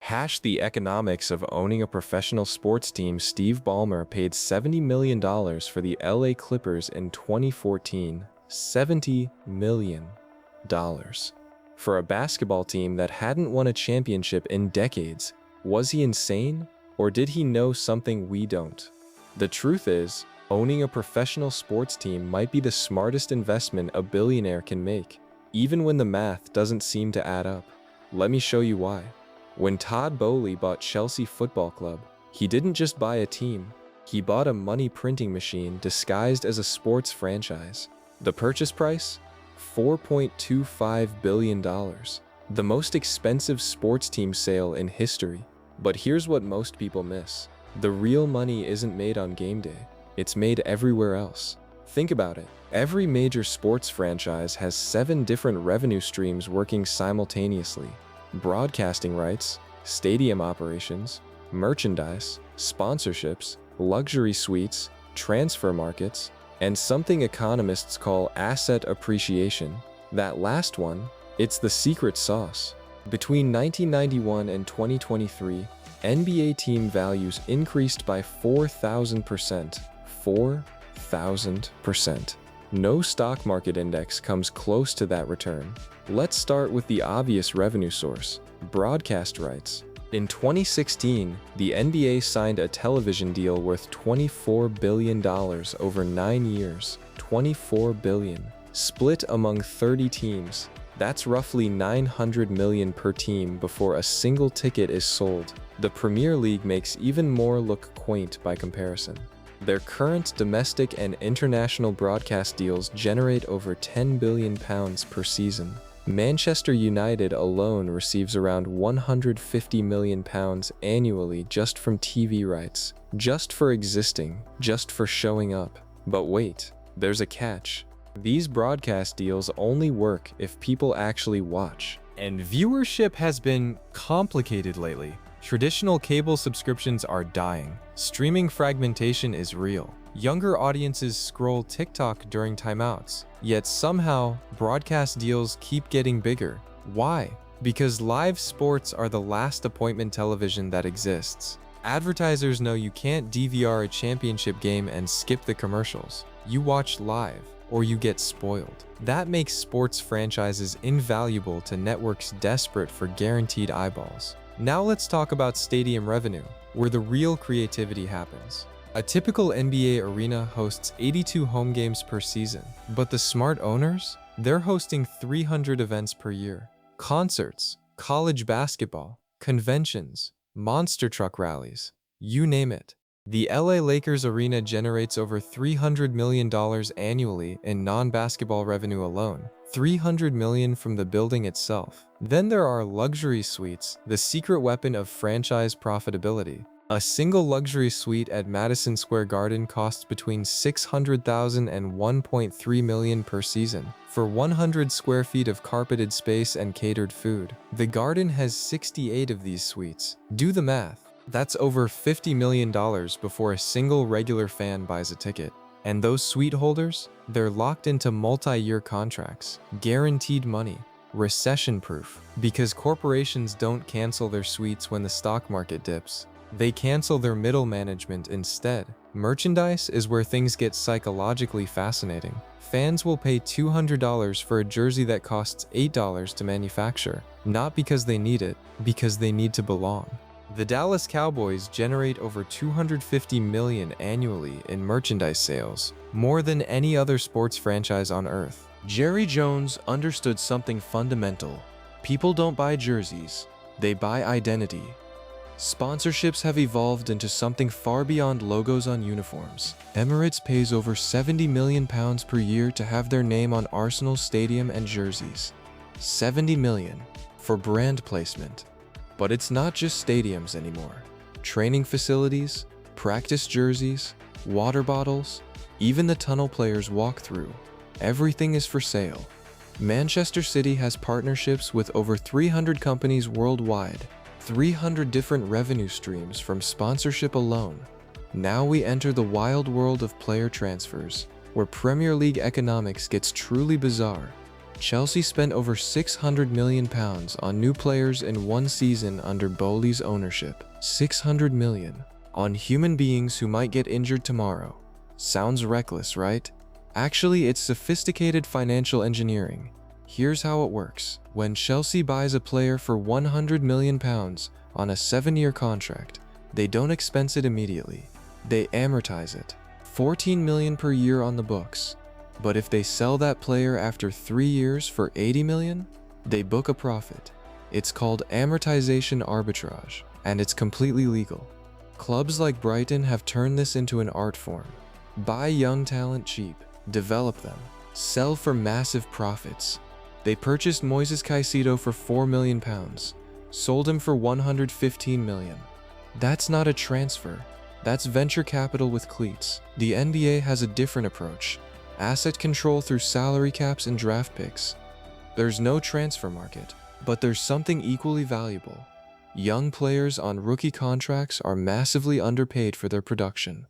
Hash the economics of owning a professional sports team. Steve Ballmer paid $70 million for the LA Clippers in 2014. $70 million. For a basketball team that hadn't won a championship in decades. Was he insane? Or did he know something we don't? The truth is, owning a professional sports team might be the smartest investment a billionaire can make, even when the math doesn't seem to add up. Let me show you why. When Todd Boehly bought Chelsea Football Club, he didn't just buy a team, he bought a money printing machine disguised as a sports franchise. The purchase price? $4.25 billion. The most expensive sports team sale in history. But here's what most people miss. The real money isn't made on game day. It's made everywhere else. Think about it. Every major sports franchise has 7 different revenue streams working simultaneously. Broadcasting rights, stadium operations, merchandise, sponsorships, luxury suites, transfer markets, and something economists call asset appreciation. That last one, it's the secret sauce. Between 1991 and 2023, NBA team values increased by 4,000%. 4,000%. No stock market index comes close to that return. Let's start with the obvious revenue source, broadcast rights. In 2016, the NBA signed a television deal worth $24 billion over 9 years. $24 billion. Split among 30 teams. That's roughly $900 million per team before a single ticket is sold. The Premier League makes even more look quaint by comparison. Their current domestic and international broadcast deals generate over £10 billion per season. Manchester United alone receives around £150 million annually just from TV rights, just for existing, just for showing up. But wait, there's a catch. These broadcast deals only work if people actually watch. And viewership has been complicated lately. Traditional cable subscriptions are dying. Streaming fragmentation is real. Younger audiences scroll TikTok during timeouts. Yet somehow, broadcast deals keep getting bigger. Why? Because live sports are the last appointment television that exists. Advertisers know you can't DVR a championship game and skip the commercials. You watch live, or you get spoiled. That makes sports franchises invaluable to networks desperate for guaranteed eyeballs. Now let's talk about stadium revenue, where the real creativity happens. A typical NBA arena hosts 82 home games per season, but the smart owners? They're hosting 300 events per year. Concerts, college basketball, conventions, monster truck rallies, you name it. The LA Lakers arena generates over $300 million annually in non-basketball revenue alone. $300 million from the building itself. Then there are luxury suites, the secret weapon of franchise profitability. A single luxury suite at Madison Square Garden costs between $600,000 and $1.3 million per season for 100 square feet of carpeted space and catered food. The Garden has 68 of these suites. Do the math. That's over $50 million before a single regular fan buys a ticket. And those suite holders? They're locked into multi-year contracts, guaranteed money, recession-proof, because corporations don't cancel their suites when the stock market dips. They cancel their middle management instead. Merchandise is where things get psychologically fascinating. Fans will pay $200 for a jersey that costs $8 to manufacture, not because they need it, because they need to belong. The Dallas Cowboys generate over $250 million annually in merchandise sales, more than any other sports franchise on earth. Jerry Jones understood something fundamental. People don't buy jerseys, they buy identity. Sponsorships have evolved into something far beyond logos on uniforms. Emirates pays over £70 million per year to have their name on Arsenal stadium and jerseys. $70 million for brand placement. But it's not just stadiums anymore. Training facilities, practice jerseys, water bottles, even the tunnel players walk through. Everything is for sale. Manchester City has partnerships with over 300 companies worldwide, 300 different revenue streams from sponsorship alone. Now we enter the wild world of player transfers, where Premier League economics gets truly bizarre. Chelsea spent over £600 million on new players in one season under Boehly's ownership. £600 million on human beings who might get injured tomorrow. Sounds reckless, right? Actually, it's sophisticated financial engineering. Here's how it works. When Chelsea buys a player for £100 million on a 7-year contract, they don't expense it immediately. They amortize it. $14 million per year on the books. But if they sell that player after 3 years for $80 million, they book a profit. It's called amortization arbitrage, and it's completely legal. Clubs like Brighton have turned this into an art form. Buy young talent cheap, develop them, sell for massive profits. They purchased Moises Caicedo for £4 million, sold him for $115 million. That's not a transfer. That's venture capital with cleats. The NBA has a different approach. Asset control through salary caps and draft picks. There's no transfer market, but there's something equally valuable. Young players on rookie contracts are massively underpaid for their production.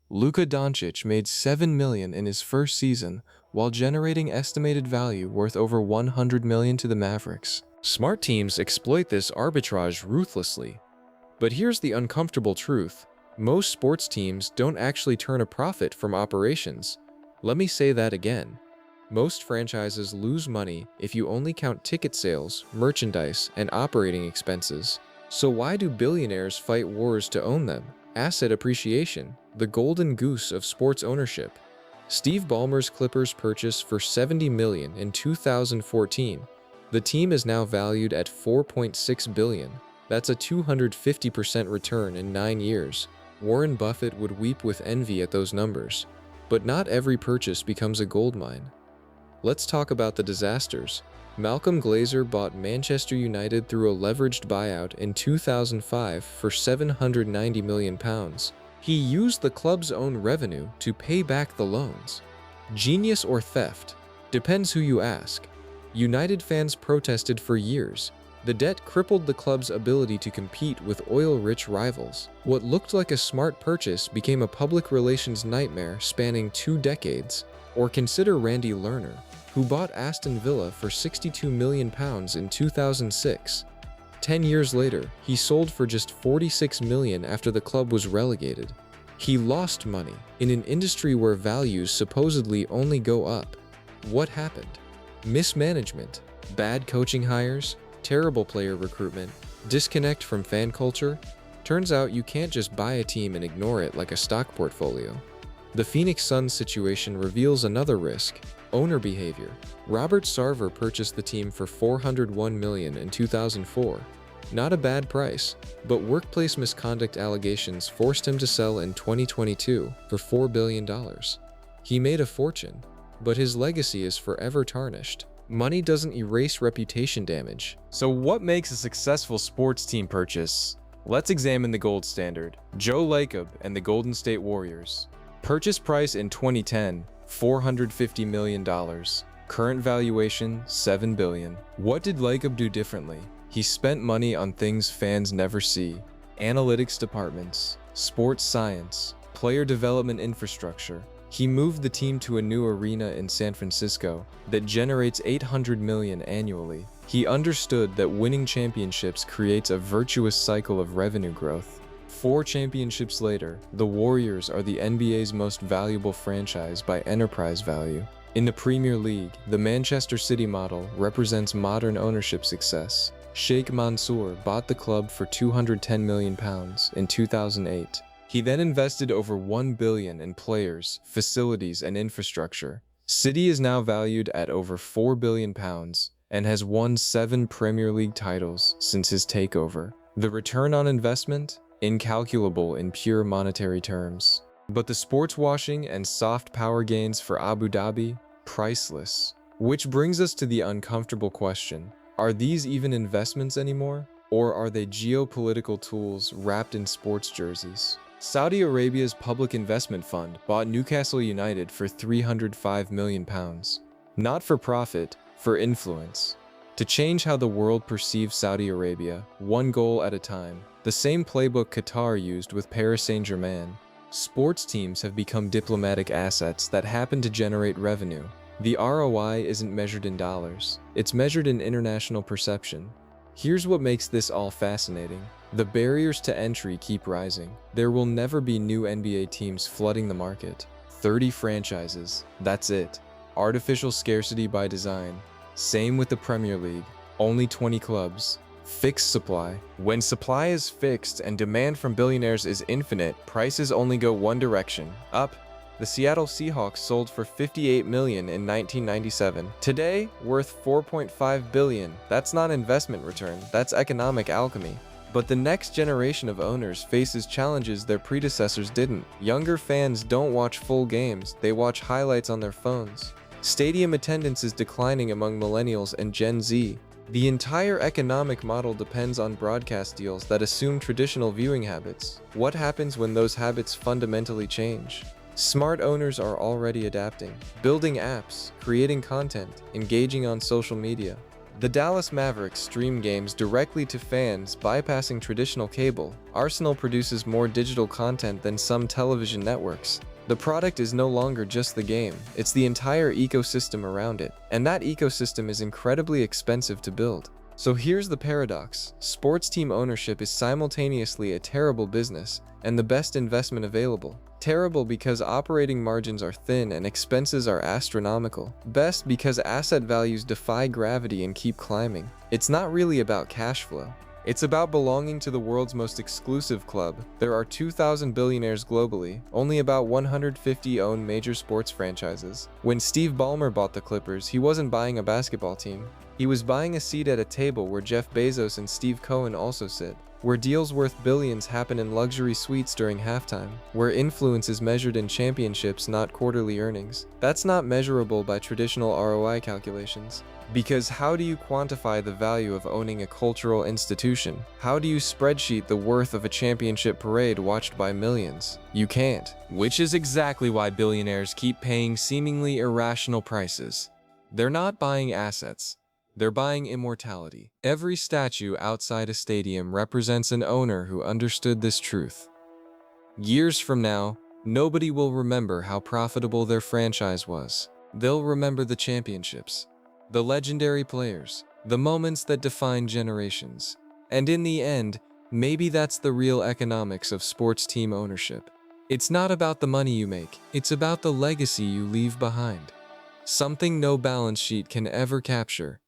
Luka Doncic made $7 million in his first season while generating estimated value worth over $100 million to the Mavericks. Smart teams exploit this arbitrage ruthlessly. But here's the uncomfortable truth. Most sports teams don't actually turn a profit from operations. Let me say that again. Most franchises lose money if you only count ticket sales, merchandise, and operating expenses. So why do billionaires fight wars to own them? Asset appreciation, the golden goose of sports ownership. Steve Ballmer's Clippers purchased for $70 million in 2014. The team is now valued at $4.6 billion. That's a 250% return in 9 years. Warren Buffett would weep with envy at those numbers. But not every purchase becomes a goldmine. Let's talk about the disasters. Malcolm Glazer bought Manchester United through a leveraged buyout in 2005 for £790 million. He used the club's own revenue to pay back the loans. Genius or theft? Depends who you ask. United fans protested for years. The debt crippled the club's ability to compete with oil-rich rivals. What looked like a smart purchase became a public relations nightmare spanning 2 decades. Or consider Randy Lerner, who bought Aston Villa for £62 million in 2006. 10 years later, he sold for just $46 million after the club was relegated. He lost money in an industry where values supposedly only go up. What happened? Mismanagement, bad coaching hires, terrible player recruitment, disconnect from fan culture. Turns out you can't just buy a team and ignore it like a stock portfolio. The Phoenix Suns situation reveals another risk: owner behavior. Robert Sarver purchased the team for $401 million in 2004. Not a bad price, but workplace misconduct allegations forced him to sell in 2022 for $4 billion. He made a fortune, but his legacy is forever tarnished. Money doesn't erase reputation damage. So what makes a successful sports team purchase? Let's examine the gold standard. Joe Lacob and the Golden State Warriors. Purchase price in 2010, $450 million. Current valuation, $7 billion. What did Lacob do differently? He spent money on things fans never see. Analytics departments, sports science, player development infrastructure. He moved the team to a new arena in San Francisco that generates $800 million annually. He understood that winning championships creates a virtuous cycle of revenue growth. 4 championships later, the Warriors are the NBA's most valuable franchise by enterprise value. In the Premier League, the Manchester City model represents modern ownership success. Sheikh Mansour bought the club for £210 million in 2008. He then invested over $1 billion in players, facilities, and infrastructure. City is now valued at over £4 billion and has won 7 Premier League titles since his takeover. The return on investment? Incalculable in pure monetary terms. But the sports washing and soft power gains for Abu Dhabi? Priceless. Which brings us to the uncomfortable question: are these even investments anymore? Or are they geopolitical tools wrapped in sports jerseys? Saudi Arabia's public investment fund bought Newcastle United for £305 million. Not for profit, for influence. To change how the world perceives Saudi Arabia, one goal at a time. The same playbook Qatar used with Paris Saint-Germain. Sports teams have become diplomatic assets that happen to generate revenue. The ROI isn't measured in dollars, it's measured in international perception. Here's what makes this all fascinating. The barriers to entry keep rising. There will never be new NBA teams flooding the market. 30 franchises, that's it. Artificial scarcity by design. Same with the Premier League, only 20 clubs. Fixed supply. When supply is fixed and demand from billionaires is infinite, prices only go one direction, up. The Seattle Seahawks sold for $58 million in 1997. Today, worth $4.5 billion. That's not investment return, that's economic alchemy. But the next generation of owners faces challenges their predecessors didn't. Younger fans don't watch full games, they watch highlights on their phones. Stadium attendance is declining among millennials and Gen Z. The entire economic model depends on broadcast deals that assume traditional viewing habits. What happens when those habits fundamentally change? Smart owners are already adapting, building apps, creating content, engaging on social media. The Dallas Mavericks stream games directly to fans, bypassing traditional cable. Arsenal produces more digital content than some television networks. The product is no longer just the game, it's the entire ecosystem around it. And that ecosystem is incredibly expensive to build. So here's the paradox. Sports team ownership is simultaneously a terrible business and the best investment available. Terrible because operating margins are thin and expenses are astronomical. Best because asset values defy gravity and keep climbing. It's not really about cash flow. It's about belonging to the world's most exclusive club. There are 2,000 billionaires globally, only about 150 own major sports franchises. When Steve Ballmer bought the Clippers, he wasn't buying a basketball team. He was buying a seat at a table where Jeff Bezos and Steve Cohen also sit, where deals worth billions happen in luxury suites during halftime, where influence is measured in championships, not quarterly earnings. That's not measurable by traditional ROI calculations. Because how do you quantify the value of owning a cultural institution? How do you spreadsheet the worth of a championship parade watched by millions? You can't. Which is exactly why billionaires keep paying seemingly irrational prices. They're not buying assets. They're buying immortality. Every statue outside a stadium represents an owner who understood this truth. Years from now, nobody will remember how profitable their franchise was. They'll remember the championships, the legendary players, the moments that define generations. And in the end, maybe that's the real economics of sports team ownership. It's not about the money you make, it's about the legacy you leave behind. Something no balance sheet can ever capture.